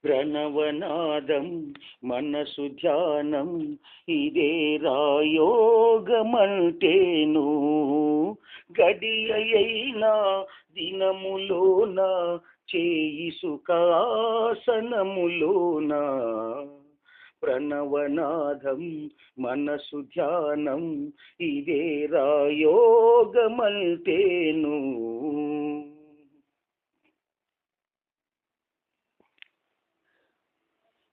ప్రణవనాదం మనసు ధ్యానం ఇదే రాయోగమంటేను. గడియైనా దినములోన చేయి సుఖాసనములోన. ప్రణవనాదం మనసు ధ్యానం ఇదే రాయోగమంటేను.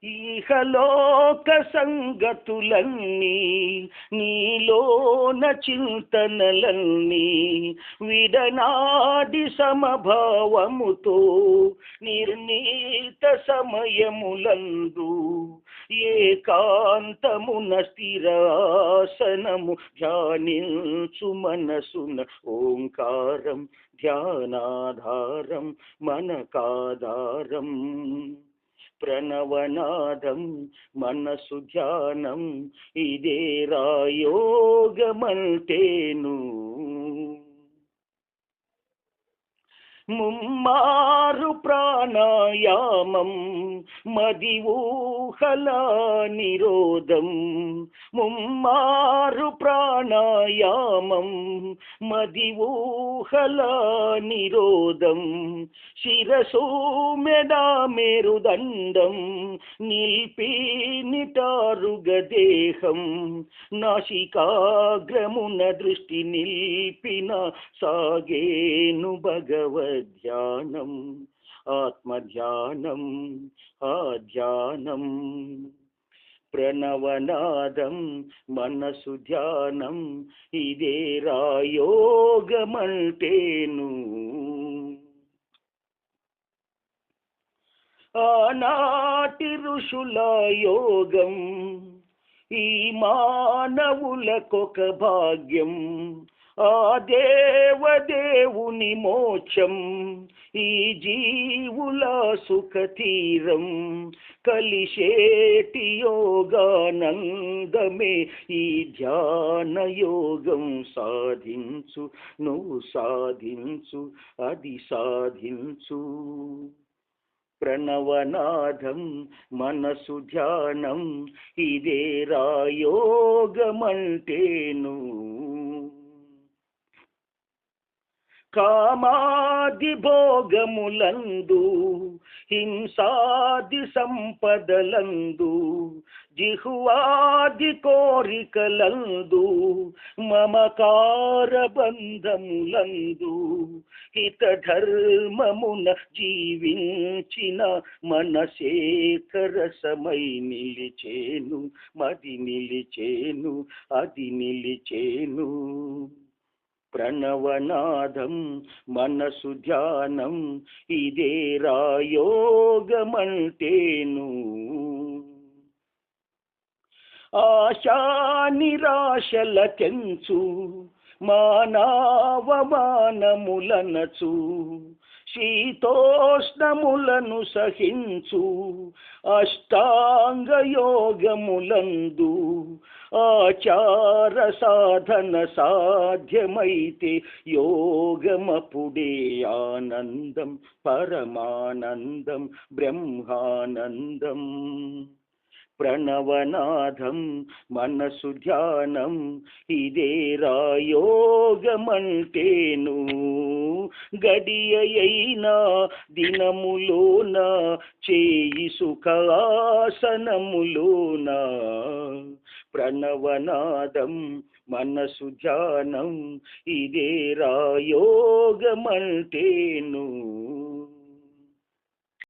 ఈహలోక సంగతులన్నీ నీలోన చింతనలన్నీ విడనాడి సమభావముతో నిర్ణీత సమయములందు ఏకాంతమున స్థిరాసనము ధ్యానించు మనసున ఓంకారం ధ్యానాధారం మనకాధారం. ప్రణవనాదం మనసు ధ్యానం ఇదే రాయోగమంటేను. ముమ్మారు ప్రాణాయామం మది ఊహల నిరోధం. ముమ్మారు ప్రాణాయామం మది ఊహల నిరోధం. శిరసు మెడా మేరుదండం నిల్పి నిటారుగ దేహం. నాసికాగ్రమున దృష్టి నిల్పిన సాగేను భగవద్ధ్యానం ఆత్మధ్యానం ధ్యానం. ప్రణవనాదం మనసు ధ్యానం ఇదే రాయోగమంటేను. ఆనాటి ఋషుల యోగం ఈ మానవులకొక భాగ్యం. ఆ దేవదేవుని మోక్షం ఈ జీవుల సుఖతీరం. కలిశేటి యోగానందమే ఈ ధ్యాన యోగం. సాధించు నువ్వు సాధించు అది సాధించు. ప్రణవనాదం మనసు ధ్యానం ఇదే రాయోగమంటేను. కామాది భోగములందు హింసాది సంపదలందు జిహ్వాది కోరికలందు మమకార బంధములందు హిత ధర్మమున జీవించిన మనసేకరసమై నిలిచేను. మది నిలిచేను అది నిలిచేను. ప్రణవనాదం మనసు ధ్యానం ఇదే రాయోగమంటేను. ఆశా నిరాశల తెంచు మానవమానములనచు శీతోష్ణములను సహించు అష్టాంగ యోగములందు ఆచార సాధన సాధ్యమైతే యోగమపుడే ఆనందం పరమానందం బ్రహ్మానందం. ప్రణవనాదం మనసు ధ్యానం ఇదే రాయోగమంటేను. గడియైనా దినములోన చేయి సుఖాసనములోన. ప్రణవనాదం మనసు ధ్యానం ఇదే రాయోగమంటేను.